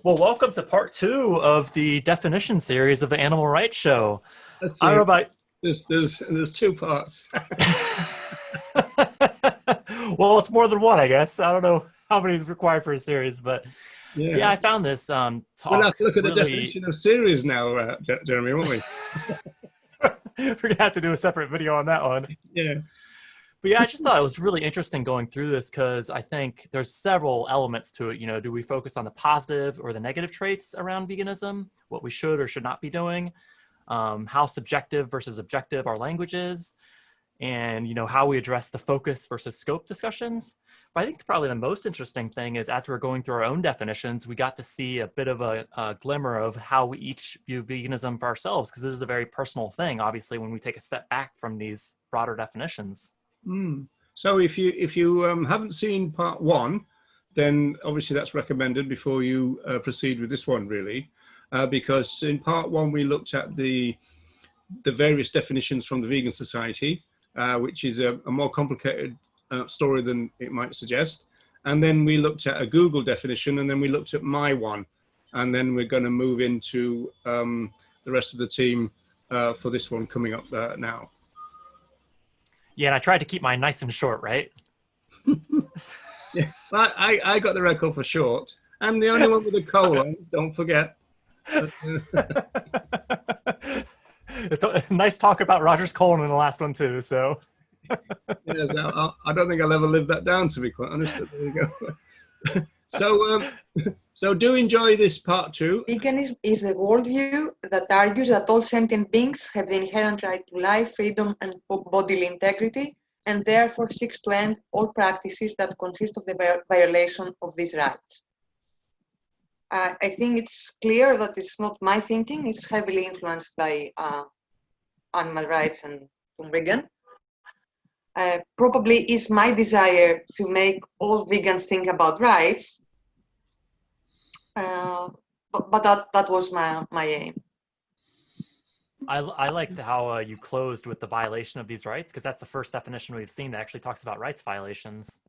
Well, welcome to part two of the definition series of the Animal Rights Show. Let's I see. don't know about. There's two parts. Well, it's more than one, I guess. I don't know how many is required for a series, but yeah, Yeah, I found this we'll have talk to look at the really. definition of series now, Jeremy, won't we? We're gonna have to do a separate video on that one. Yeah. But yeah, I just thought it was really interesting going through this because I think there's several elements to it. Do we focus on the positive or the negative traits around veganism, what we should or should not be doing, how subjective versus objective our language is, and how we address the focus versus scope discussions. But I think probably the most interesting thing is as we're going through our own definitions, we got to see a bit of a glimmer of how we each view veganism for ourselves, because it is a very personal thing, obviously, when we take a step back from these broader definitions. Mm. So if you haven't seen part one, then obviously that's recommended before you proceed with this one, really, because in part one we looked at the various definitions from the Vegan Society, which is a more complicated story than it might suggest. And then we looked at a Google definition, and then we looked at my one. And then we're going to move into the rest of the team for this one coming up now. Yeah, and I tried to keep mine nice and short, right? Yeah, I got the record for short. I'm the only one with a colon, don't forget. It's a nice talk about Roger's colon in the last one too, so. Yes, I don't think I'll ever live that down, to be quite honest, but there you go. So do enjoy this part two. Veganism is the worldview that argues that all sentient beings have the inherent right to life, freedom, and bodily integrity, and therefore seeks to end all practices that consist of the violation of these rights. I think it's clear that it's not my thinking. It's heavily influenced by animal rights and vegan. Probably is my desire to make all vegans think about rights, but that was my aim. I liked how you closed with the violation of these rights, because that's the first definition we've seen that actually talks about rights violations.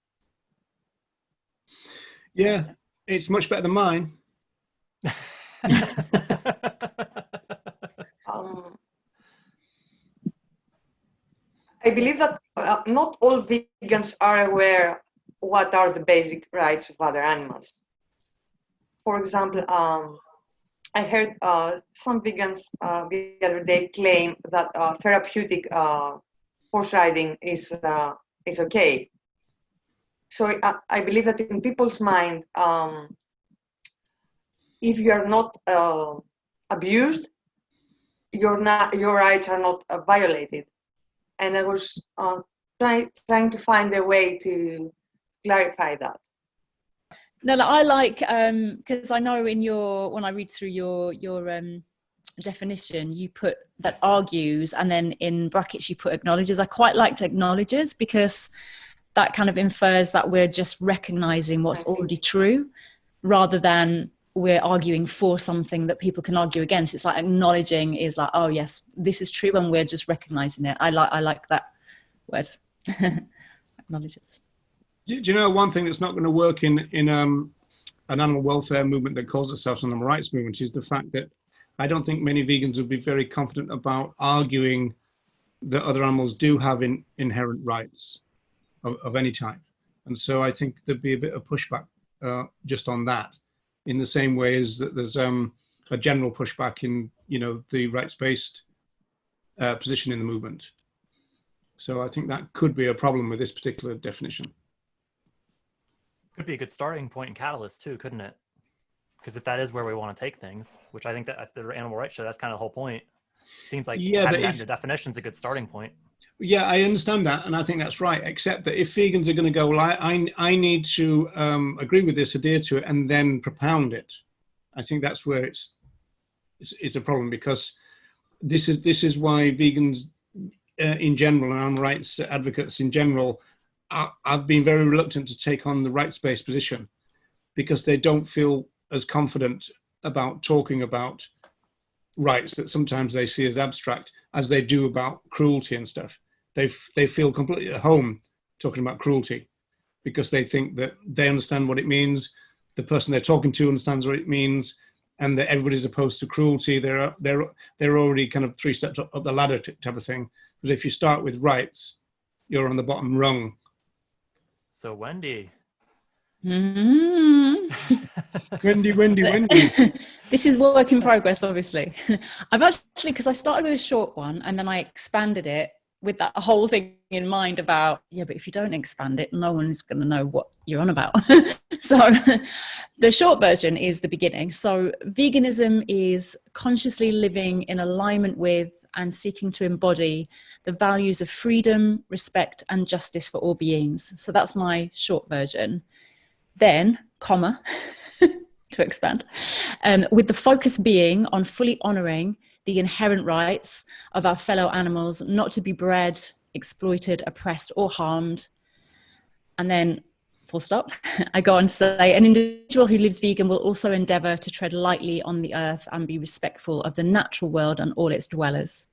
Yeah, it's much better than mine. I believe that not all vegans are aware what are the basic rights of other animals. For example, I heard some vegans the other day claim that therapeutic horse riding is okay. So I believe that in people's mind, if you are not abused, your rights are not violated. And I was trying to find a way to clarify that. No, I like, because I know when I read through your definition, you put that argues, and then in brackets you put acknowledges. I quite liked acknowledges, because that kind of infers that we're just recognizing what's already true, rather than we're arguing for something that people can argue against. It's like acknowledging is like, oh yes, this is true, and we're just recognizing it. I like that word. Acknowledges. Do you know one thing that's not going to work in an animal welfare movement that calls itself an animal rights movement is the fact that I don't think many vegans would be very confident about arguing that other animals do have inherent rights of any type. And so I think there'd be a bit of pushback just on that, in the same way as that there's a general pushback in the rights-based position in the movement. So I think that could be a problem with this particular definition. Could be a good starting point and catalyst too, couldn't it? Because if that is where we want to take things, which I think that at the Animal Rights Show, that's kind of the whole point. It seems like having that in your definition is a good starting point. Yeah, I understand that, and I think that's right, except that if vegans are going to go, well, I need to agree with this, adhere to it, and then propound it, I think that's where it's a problem, because this is why vegans in general, and animal rights advocates in general, I've been very reluctant to take on the rights-based position, because they don't feel as confident about talking about rights that sometimes they see as abstract as they do about cruelty and stuff. They feel completely at home talking about cruelty, because they think that they understand what it means, the person they're talking to understands what it means, and that everybody's opposed to cruelty. They're already kind of 3 steps up the ladder type of thing. Because if you start with rights, you're on the bottom rung. So Wendy. Wendy. This is work in progress, obviously. I've actually, because I started with a short one and then I expanded it with that whole thing in mind about, yeah, but if you don't expand it, no one's going to know what you're on about. So the short version is the beginning. So veganism is consciously living in alignment with and seeking to embody the values of freedom, respect, and justice for all beings. So that's my short version. Then, comma, to expand, with the focus being on fully honouring the inherent rights of our fellow animals, not to be bred, exploited, oppressed, or harmed. And then, full stop, I go on to say, an individual who lives vegan will also endeavour to tread lightly on the earth and be respectful of the natural world and all its dwellers.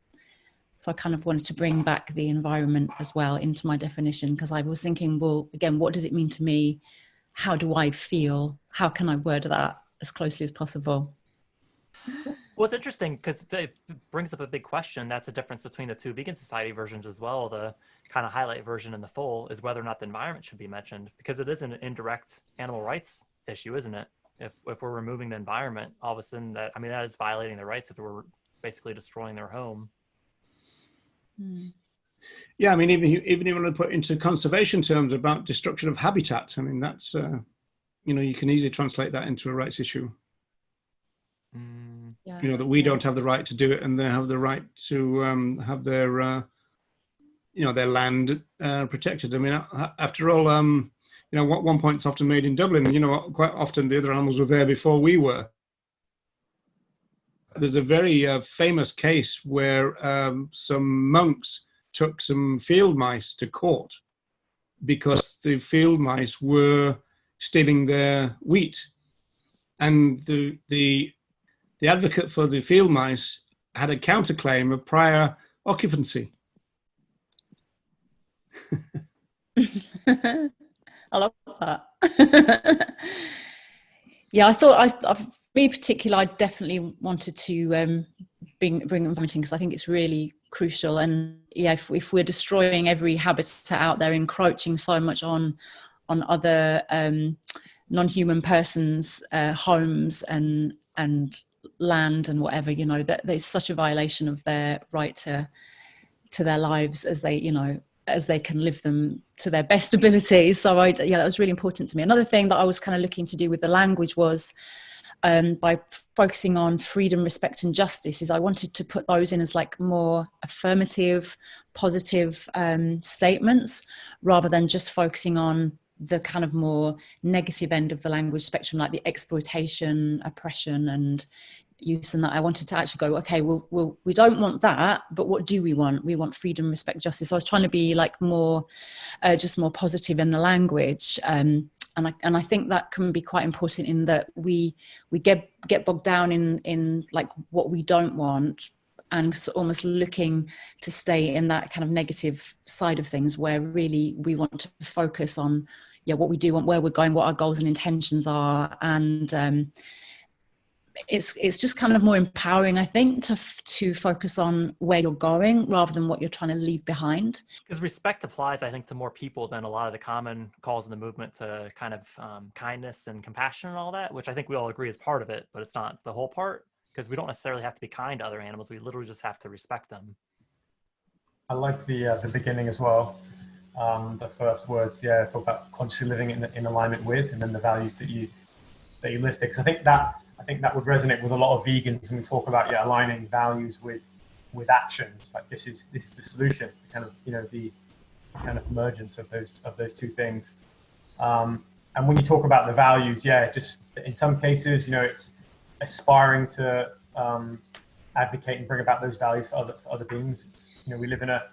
So I kind of wanted to bring back the environment as well into my definition, because I was thinking, well, again, what does it mean to me? How do I feel? How can I word that as closely as possible? Well, it's interesting because it brings up a big question. That's the difference between the 2 vegan society versions as well. The kind of highlight version and the full is whether or not the environment should be mentioned, because it is an indirect animal rights issue, isn't it? If we're removing the environment, all of a sudden that is violating their rights if we're basically destroying their home. Yeah, I mean, even you want to put into conservation terms about destruction of habitat. I mean, that's you can easily translate that into a rights issue. Yeah. That we don't have the right to do it, and they have the right to have their their land protected. I mean, after all, what one point's often made in Dublin, quite often the other animals were there before we were. There's a very famous case where some monks took some field mice to court because the field mice were stealing their wheat, and the advocate for the field mice had a counterclaim of prior occupancy. I love that. Yeah, I thought me particular, I definitely wanted to bring environment in, because I think it's really crucial. And yeah, if we're destroying every habitat out there, encroaching so much on other non-human persons' homes and land and whatever, that there's such a violation of their right to their lives as they can live them to their best ability. So that was really important to me. Another thing that I was kind of looking to do with the language was by focusing on freedom, respect, and justice, is I wanted to put those in as like more affirmative, positive statements, rather than just focusing on the kind of more negative end of the language spectrum, like the exploitation, oppression, and use. And that I wanted to actually go, okay, well, we don't want that, but what do we want? We want freedom, respect, justice. So I was trying to be like more, just more positive in the language. And I think that can be quite important, in that we get bogged down in like what we don't want, and almost looking to stay in that kind of negative side of things, where really we want to focus on what we do want, where we're going, what our goals and intentions are. And it's just kind of more empowering, I think, to focus on where you're going rather than what you're trying to leave behind. Because respect applies, I think, to more people than a lot of the common calls in the movement to kind of kindness and compassion and all that, which I think we all agree is part of it, but it's not the whole part, because we don't necessarily have to be kind to other animals. We literally just have to respect them. I like the beginning as well. The first words, talk about consciously living in alignment with, and then the values that you listed. Because I think that would resonate with a lot of vegans when we talk about aligning values with actions. Like this is the solution, kind of the kind of emergence of those two things. And when you talk about the values, just in some cases, it's aspiring to advocate and bring about those values for other beings. We live in a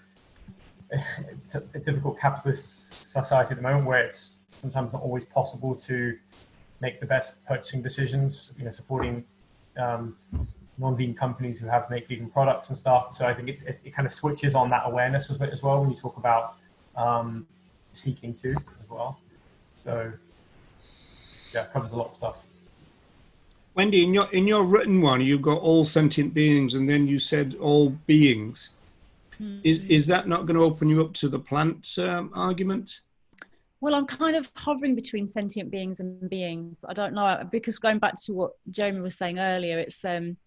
difficult capitalist society at the moment, where it's sometimes not always possible to make the best purchasing decisions, supporting non-vegan companies who make vegan products and stuff. So I think it kind of switches on that awareness as well when you talk about seeking to as well. So yeah, it covers a lot of stuff. Wendy, in your written one, you've got all sentient beings, and then you said all beings. Is that not going to open you up to the plant argument? Well, I'm kind of hovering between sentient beings and beings. I don't know, because going back to what Jeremy was saying earlier, it's and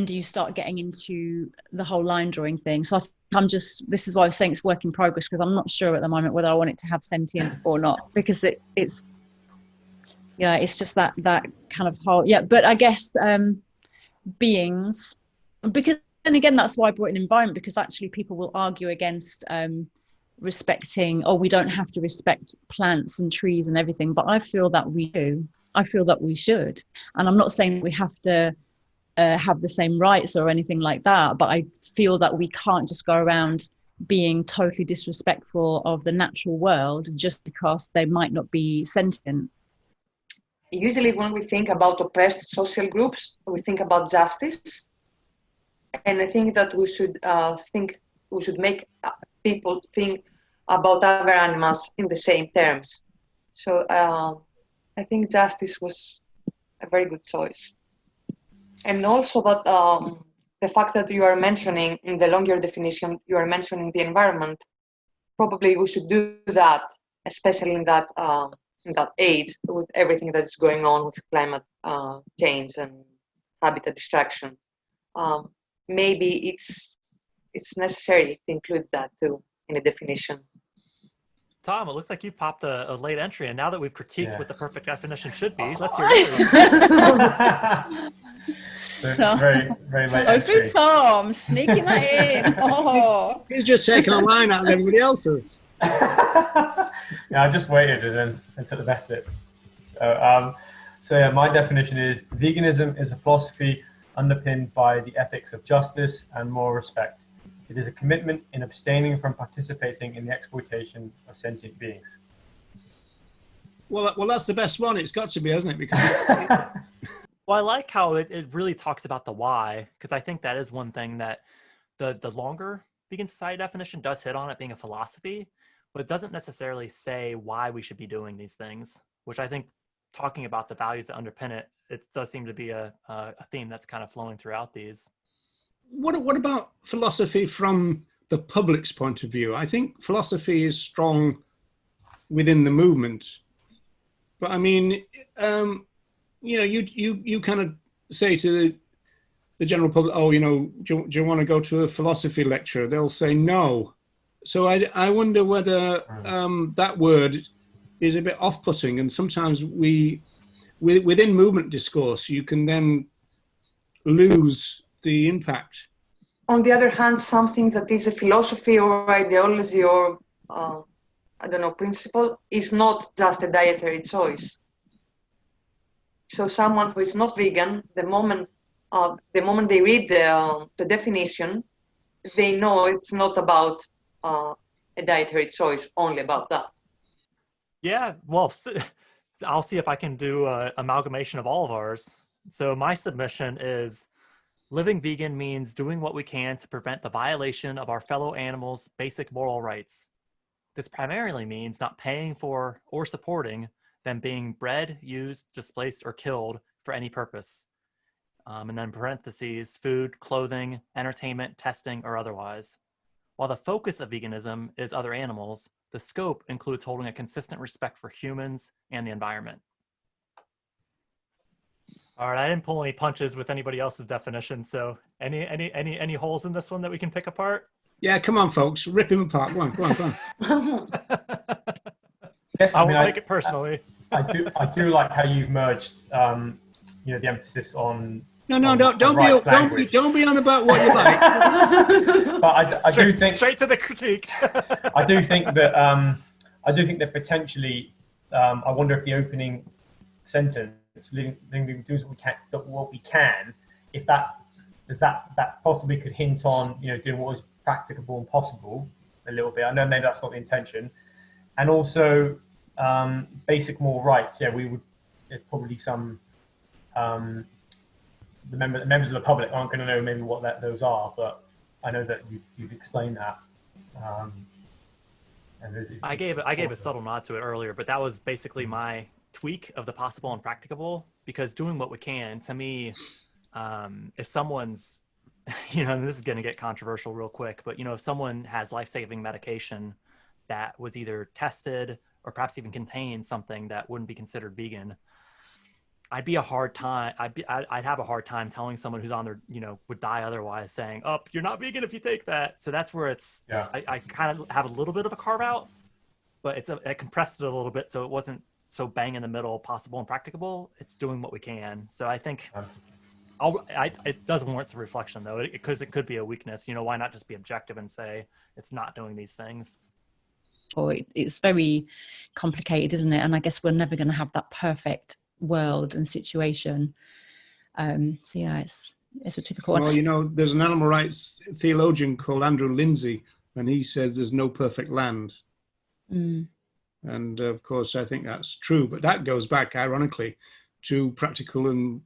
do you start getting into the whole line drawing thing? So I think this is why I was saying it's work in progress, because I'm not sure at the moment whether I want it to have sentient or not, because it's yeah, it's just that kind of whole, yeah. But I guess beings, because then again, that's why I brought in environment, because actually people will argue against respecting, oh, we don't have to respect plants and trees and everything, but I feel that we do. I feel that we should. And I'm not saying we have to have the same rights or anything like that, but I feel that we can't just go around being totally disrespectful of the natural world just because they might not be sentient. Usually when we think about oppressed social groups, we think about justice. And I think that we should make people think about other animals in the same terms. So I think justice was a very good choice. And also that the fact that you are mentioning in the longer definition, you are mentioning the environment, probably we should do that, especially in that age with everything that is going on with climate change and habitat destruction. Maybe it's necessary to include that too in a definition. Tom, it looks like you popped a late entry, and now that we've critiqued what the perfect definition should be, let's hear it. So it's very, very late entry. Tom, sneaking that in. Oh. He's just taking a line out of everybody else's. Yeah, I just waited and then took the best bits. So yeah, my definition is veganism is a philosophy underpinned by the ethics of justice and moral respect. It is a commitment in abstaining from participating in the exploitation of sentient beings. Well, that's the best one. It's got to be, hasn't it? Because well, I like how it really talks about the why, because I think that is one thing that the longer vegan society definition does hit on, it being a philosophy, but it doesn't necessarily say why we should be doing these things, which I think talking about the values that underpin it, it does seem to be a theme that's kind of flowing throughout these. What about philosophy from the public's point of view? I think philosophy is strong within the movement, but I mean, you kind of say to the general public, oh, do you want to go to a philosophy lecture? They'll say no. So I wonder whether that word is a bit off-putting, and sometimes within movement discourse, you can then lose the impact. On the other hand, something that is a philosophy or ideology or principle is not just a dietary choice. So someone who is not vegan, the moment they read the definition, they know it's not about a dietary choice, only about that. Yeah, well, I'll see if I can do an amalgamation of all of ours. So my submission is, living vegan means doing what we can to prevent the violation of our fellow animals' basic moral rights. This primarily means not paying for or supporting them being bred, used, displaced, or killed for any purpose. And then parentheses, food, clothing, entertainment, testing, or otherwise. While the focus of veganism is other animals, the scope includes holding a consistent respect for humans and the environment. All right, I didn't pull any punches with anybody else's definition, so any holes in this one that we can pick apart? Yeah, come on, folks, rip him apart. Go on. Yes, I won't take it personally. I do like how you've merged, the emphasis on. Don't be on about what you like. But I do think straight to the critique. I do think that potentially, I wonder if the opening sentence, living do what we can, if that possibly could hint on doing what was practicable and possible a little bit. I know maybe that's not the intention, and also basic moral rights. Yeah, there's probably some. The members of the public aren't going to know maybe what those are, but I know that you've explained that. I gave a subtle nod to it earlier, but that was basically my tweak of the possible and practicable, because doing what we can, to me, if someone's, and this is going to get controversial real quick, but if someone has life-saving medication that was either tested or perhaps even contained something that wouldn't be considered vegan, I'd have a hard time telling someone who's on their, would die otherwise, saying, "Oh, you're not vegan if you take that." So that's where I kind of have a little bit of a carve out, but I compressed it a little bit so it wasn't so bang in the middle, possible and practicable. It's doing what we can. So I think it does warrant some reflection, though, because it could be a weakness. Why not just be objective and say it's not doing these things? Or it's very complicated, isn't it? And I guess we're never going to have that perfect world and situation. So yeah, it's a typical one. Well, there's an animal rights theologian called Andrew Lindsay, and he says there's no perfect land. And of course, I think that's true, but that goes back, ironically, to practicable and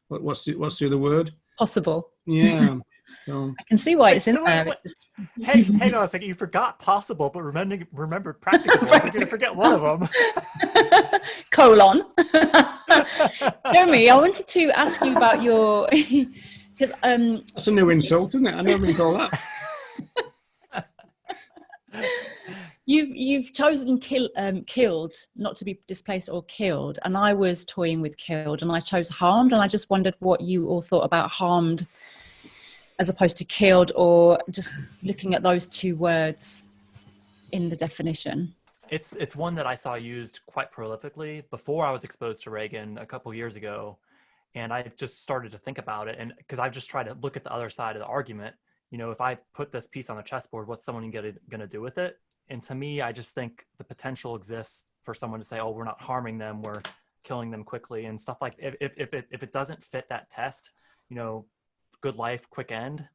what's the other word? Possible. Yeah. So I can see why it's in there. Hey, hang on a second. You forgot possible, but remembered practicable. We're going to forget one of them. Colon. Jeremy, I wanted to ask you about your... that's a new insult, isn't it? I never been called that. You've chosen killed, not to be displaced or killed, and I was toying with killed, and I chose harmed, and I just wondered what you all thought about harmed as opposed to killed, or just looking at those two words in the definition. It's one that I saw used quite prolifically before I was exposed to Reagan a couple years ago, and I just started to think about it, and because I've just tried to look at the other side of the argument. If I put this piece on the chessboard, what's someone going to do with it? And to me, I just think the potential exists for someone to say, "Oh, we're not harming them; we're killing them quickly," and stuff like. If it doesn't fit that test, good life, quick end.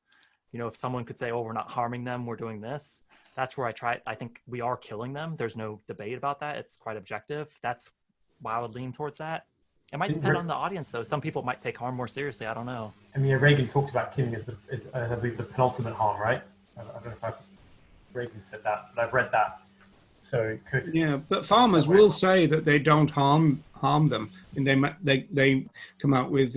If someone could say, "Oh, we're not harming them; we're doing this," that's where I think we are killing them. There's no debate about that. It's quite objective. That's why I would lean towards that. It might depend on the audience, though. Some people might take harm more seriously. I don't know. And Reagan talks about killing as I believe the penultimate harm, right? I don't know if Reagan said that, but I've read that. So it could. Yeah, but farmers will say that they don't harm them, and they come out with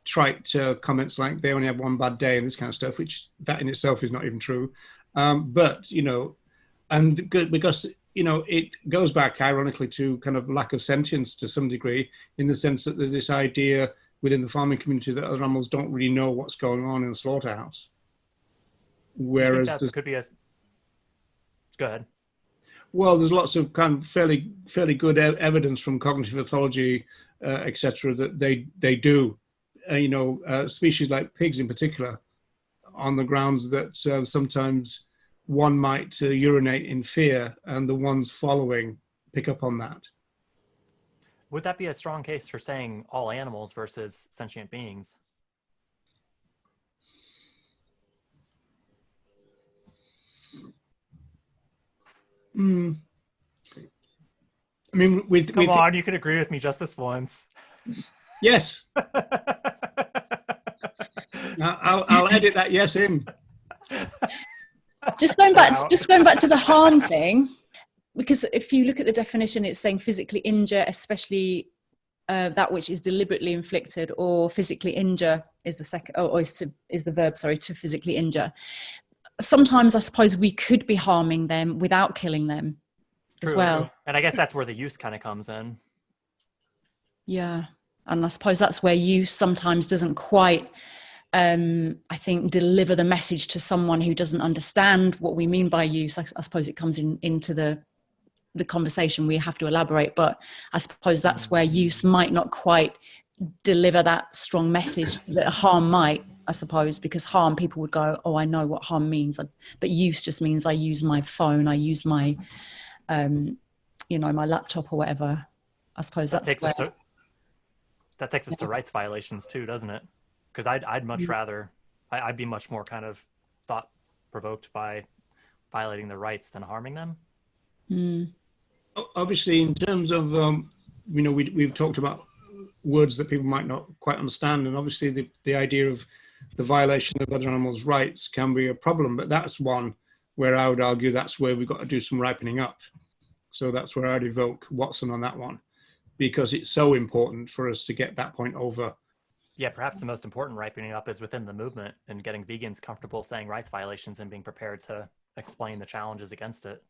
trite comments like they only have one bad day and this kind of stuff, which that in itself is not even true. But and good because it goes back ironically to kind of lack of sentience to some degree, in the sense that there's this idea within the farming community that other animals don't really know what's going on in a slaughterhouse. Whereas that could be go ahead. Well, there's lots of kind of fairly good evidence from cognitive ethology, etc., that they do. Species like pigs in particular, on the grounds that sometimes one might urinate in fear, and the ones following pick up on that. Would that be a strong case for saying all animals versus sentient beings? I mean, come on, you can agree with me just this once. Yes. I'll edit that yes in. Just going back to the harm thing, because if you look at the definition, it's saying physically injure, especially that which is deliberately inflicted, or physically injure is the second, or is the verb. Sorry, to physically injure. Sometimes I suppose we could be harming them without killing them as well. And I guess that's where the use kind of comes in. Yeah. And I suppose that's where use sometimes doesn't quite, I think, deliver the message to someone who doesn't understand what we mean by use. I suppose it comes into the conversation. We have to elaborate, but I suppose that's where use might not quite deliver that strong message that harm might, I suppose, because harm, people would go, "Oh, I know what harm means." But use just means I use my phone, I use my, my laptop or whatever. I suppose that takes us to rights violations too, doesn't it? Because I'd much rather, I'd be much more kind of thought provoked by violating their rights than harming them. Obviously, in terms of we've talked about words that people might not quite understand, and obviously the idea of the violation of other animals' rights can be a problem, but that's one where I would argue that's where we've got to do some ripening up. So that's where I'd evoke Watson on that one, because it's so important for us to get that point over. Yeah, perhaps the most important ripening up is within the movement and getting vegans comfortable saying rights violations and being prepared to explain the challenges against it.